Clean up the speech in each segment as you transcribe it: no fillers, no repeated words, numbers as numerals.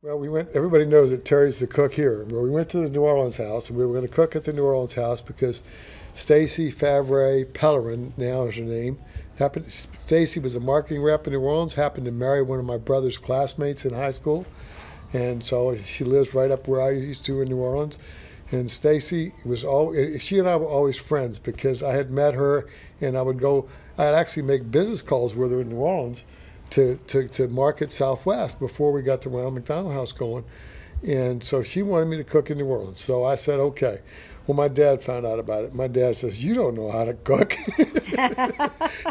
Well, we went. Everybody knows that Terry's the cook here. Well, we went to the New Orleans house, and we were going to cook at the New Orleans house because Stacy Favre Pellerin, now is her name, happened. Stacy was a marketing rep in New Orleans. Happened to marry one of my brother's classmates in high school, and so she lives right up where I used to in New Orleans. And Stacy was she and I were always friends because I had met her, and I'd actually make business calls with her in New Orleans to market Southwest before we got the Ronald McDonald House going. And so she wanted me to cook in New Orleans. So I said, okay. Well, my dad found out about it. My dad says, you don't know how to cook.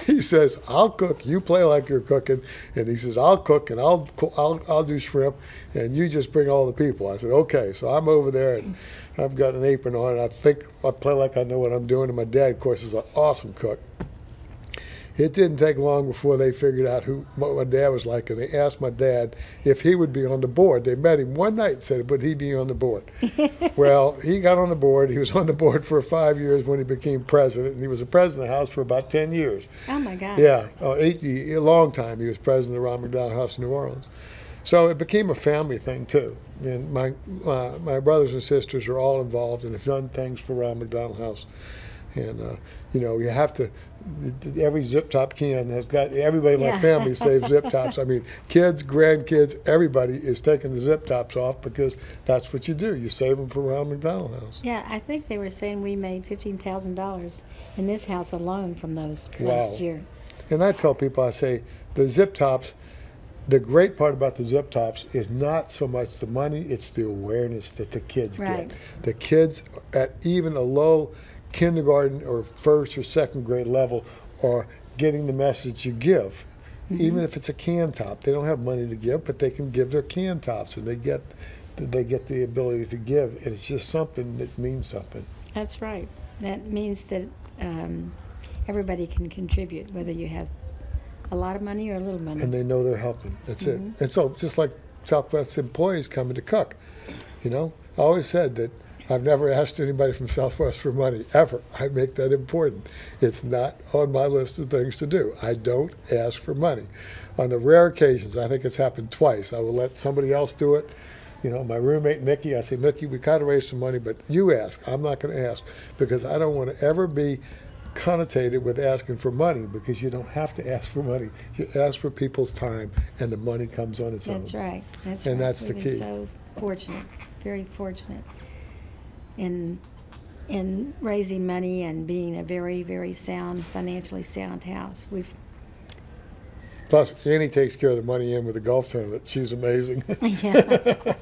He says, I'll cook. You play like you're cooking. And he says, I'll cook and I'll do shrimp and you just bring all the people. I said, okay. So I'm over there and I've got an apron on and I think I play like I know what I'm doing. And my dad, of course, is an awesome cook. It didn't take long before they figured out what my dad was like, and they asked my dad if he would be on the board. They met him one night and said, would he be on the board? Well, he got on the board. He was on the board for 5 years when he became president, and he was the president of the House for about 10 years. Oh, my gosh. Yeah, a long time he was president of the Ronald McDonald House in New Orleans. So it became a family thing, too. And my brothers and sisters are all involved and have done things for Ronald McDonald House. And, you have to, every zip top can has got, everybody in my family saves zip tops. I mean, kids, grandkids, everybody is taking the zip tops off because that's what you do. You save them for Ronald McDonald House. Yeah, I think they were saying we made $15,000 in this house alone from those last year. And I tell people, I say, the zip tops, the great part about the zip tops is not so much the money, it's the awareness that the kids get. The kids at even a low kindergarten or first or second grade level are getting the message you give. Even if it's a can top. They don't have money to give, but they can give their can tops and they get the ability to give. And it's just something that means something. That's right. That means that everybody can contribute, whether you have a lot of money or a little money. And they know they're helping. That's it. And so just like Southwest employees coming to cook, I always said that I've never asked anybody from Southwest for money, ever. I make that important. It's not on my list of things to do. I don't ask for money. On the rare occasions, I think it's happened twice, I will let somebody else do it. My roommate, Mickey, I say, Mickey, we got to raise some money, but you ask. I'm not going to ask because I don't want to ever be connotated with asking for money because you don't have to ask for money. You ask for people's time and the money comes on its own. That's right. That's and right. that's the key. We've been so fortunate, very fortunate in raising money and being a very, very sound, financially sound house. Plus, Annie takes care of the money in with the golf tournament. She's amazing. Yeah.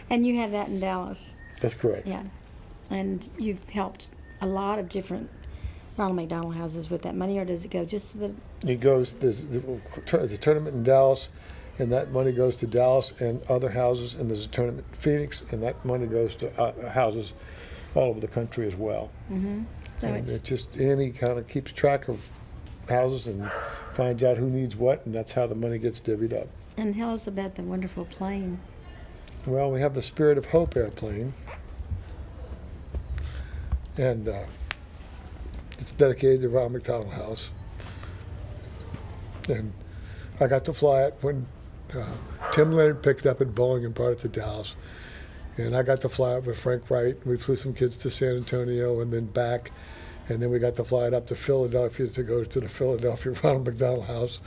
And you have that in Dallas. That's correct. Yeah. And you've helped a lot of different Ronald McDonald houses with that money, or does it go just to the... It goes, there's a tournament in Dallas, and that money goes to Dallas and other houses, and there's a tournament in Phoenix, and that money goes to houses all over the country as well. So and it's just, Annie kind of keeps track of houses and finds out who needs what, and that's how the money gets divvied up. And tell us about the wonderful plane. Well, we have the Spirit of Hope airplane, and it's dedicated to Ronald McDonald House. And I got to fly it when Tim Leonard picked up at Boeing and brought it to Dallas. And I got to fly it with Frank Wright. We flew some kids to San Antonio and then back. And then we got to fly it up to Philadelphia to go to the Philadelphia Ronald McDonald House.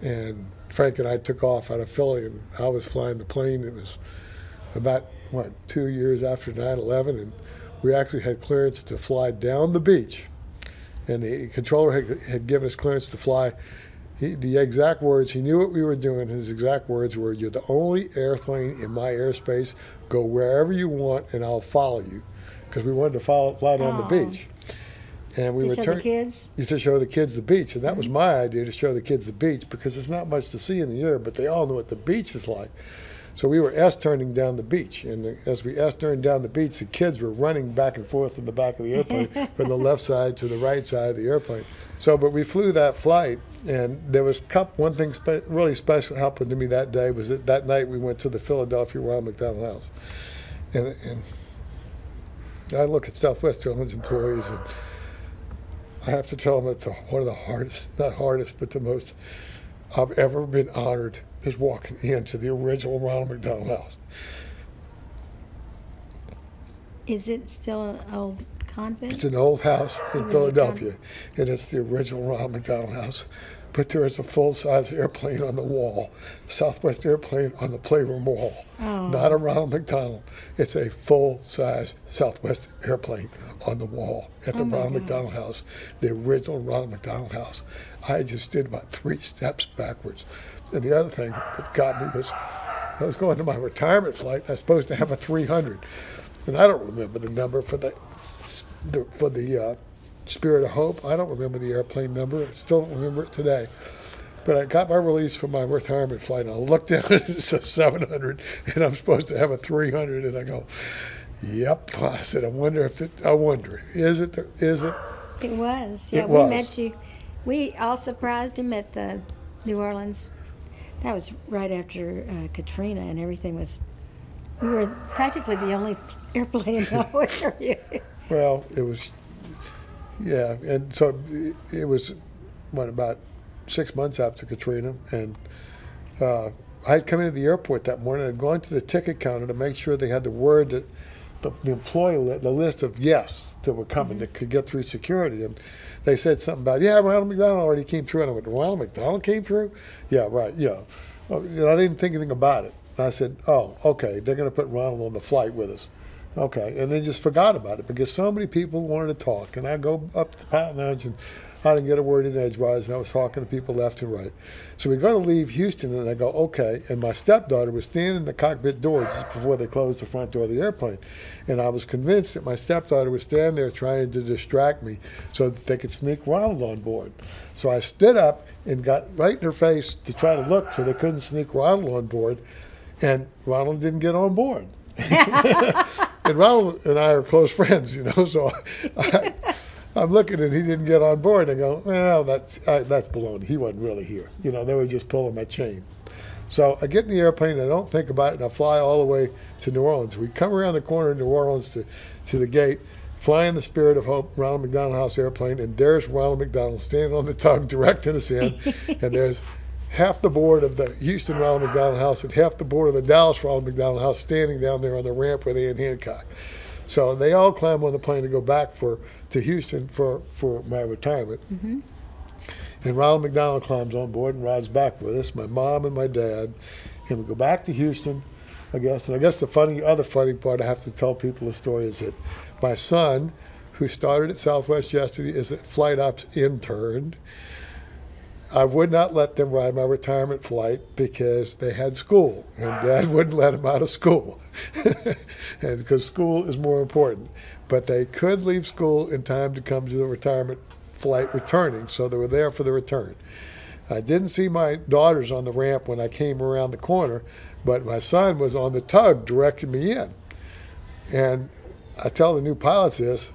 And Frank and I took off out of Philly, and I was flying the plane. It was about, 2 years after 9/11, and we actually had clearance to fly down the beach. And the controller had given us clearance to fly. The exact words, he knew what we were doing, and his exact words were, "You're the only airplane in my airspace. Go wherever you want, and I'll follow you." Because we wanted to fly down the beach. And we to show the kids? To show the kids the beach. And that was my idea, to show the kids the beach, because there's not much to see in the air, but they all know what the beach is like. So we were S-turning down the beach, and as we S-turned down the beach, the kids were running back and forth in the back of the airplane from the left side to the right side of the airplane. So, but we flew that flight, and there was one thing really special happened to me that day was that night we went to the Philadelphia Ronald McDonald House. And I look at Southwest Airlines employees, and I have to tell them it's one of the hardest, not hardest, but the most I've ever been honored is walking into the original Ronald McDonald House. Is it still an old convent? It's an old house in Was it Philadelphia, and it's the original Ronald McDonald House. But there is a full-size airplane on the wall, Southwest airplane on the playroom wall. Oh. Not a Ronald McDonald. It's a full-size Southwest airplane on the wall at the Oh my Ronald gosh. McDonald House, the original Ronald McDonald House. I just did about 3 steps backwards. And the other thing that got me was I was going to my retirement flight. I was supposed to have a 300, and I don't remember the number for the Spirit of Hope. I don't remember the airplane number. I still don't remember it today. But I got my release from my retirement flight, and I looked down and it says 700, and I'm supposed to have a 300, and I go, yep. I said, I wonder, is it? It was. Yeah, It we was. met you. We all surprised him at the New Orleans. That was right after Katrina, and everything was. We were practically the only airplane in the whole area. Well, it was, yeah, and so it was, about 6 months after Katrina, and I had come into the airport that morning and gone to the ticket counter to make sure they had the word that the employee, the list of guests that were coming that could get through security, and they said something about, yeah, Ronald McDonald already came through, and I went, Ronald McDonald came through? Yeah, right, yeah. I didn't think anything about it. And I said, oh, okay, they're going to put Ronald on the flight with us. Okay, and they just forgot about it because so many people wanted to talk. And I go up to the pilot lounge, and I didn't get a word in edgewise, and I was talking to people left and right. So we go to leave Houston, and I go, okay. And my stepdaughter was standing in the cockpit door just before they closed the front door of the airplane. And I was convinced that my stepdaughter was standing there trying to distract me so that they could sneak Ronald on board. So I stood up and got right in her face to try to look so they couldn't sneak Ronald on board. And Ronald didn't get on board. And Ronald and I are close friends, so I'm looking and he didn't get on board. And I go, well, that's baloney. He wasn't really here. They were just pulling my chain. So I get in the airplane, and I don't think about it, and I fly all the way to New Orleans. We come around the corner in New Orleans to the gate, fly in the Spirit of Hope, Ronald McDonald House airplane, and there's Ronald McDonald standing on the tug directing us in, and there's half the board of the Houston Ronald McDonald House and half the board of the Dallas Ronald McDonald House standing down there on the ramp with Ann Hancock. So they all climb on the plane to go back to Houston for my retirement. Mm-hmm. And Ronald McDonald climbs on board and rides back with us, my mom and my dad. And we go back to Houston, I guess. And I guess the other funny part I have to tell people the story is that my son, who started at Southwest yesterday, is a flight ops intern. I would not let them ride my retirement flight because they had school, and Dad wouldn't let them out of school, and because school is more important. But they could leave school in time to come to the retirement flight returning, so they were there for the return. I didn't see my daughters on the ramp when I came around the corner, but my son was on the tug directing me in. And I tell the new pilots this,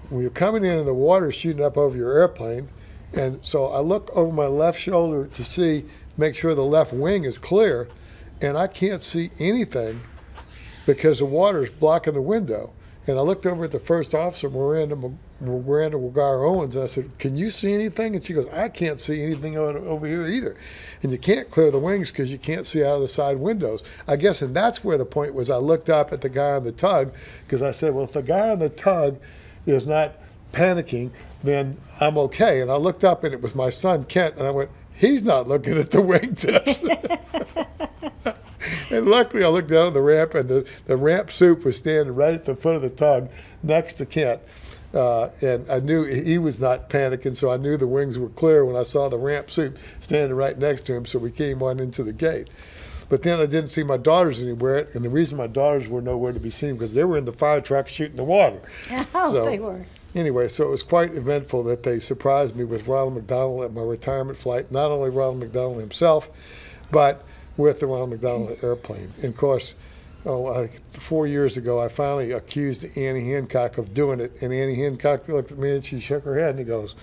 when you're coming in and the water's shooting up over your airplane, and so I look over my left shoulder to make sure the left wing is clear, and I can't see anything because the water's blocking the window. And I looked over at the first officer, Miranda Wagara Owens, and I said, can you see anything? And she goes, I can't see anything over here either. And you can't clear the wings because you can't see out of the side windows. I guess, and that's where the point was. I looked up at the guy on the tug because I said, well, if the guy on the tug is not panicking, then I'm okay. And I looked up, and it was my son, Kent, and I went, he's not looking at the wingtips. And luckily, I looked down at the ramp, and the ramp soup was standing right at the foot of the tug next to Kent. And I knew he was not panicking, so I knew the wings were clear when I saw the ramp soup standing right next to him, so we came on into the gate. But then I didn't see my daughters anywhere, and the reason my daughters were nowhere to be seen because they were in the fire truck shooting the water. Oh, So, they were. Anyway, so it was quite eventful that they surprised me with Ronald McDonald at my retirement flight. Not only Ronald McDonald himself, but with the Ronald McDonald airplane. And of course, 4 years ago, I finally accused Annie Hancock of doing it. And Annie Hancock looked at me and she shook her head and he goes,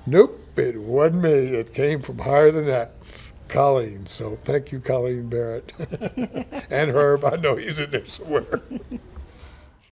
nope, it wasn't me. It came from higher than that. Colleen. So thank you, Colleen Barrett. And Herb. I know he's in there somewhere.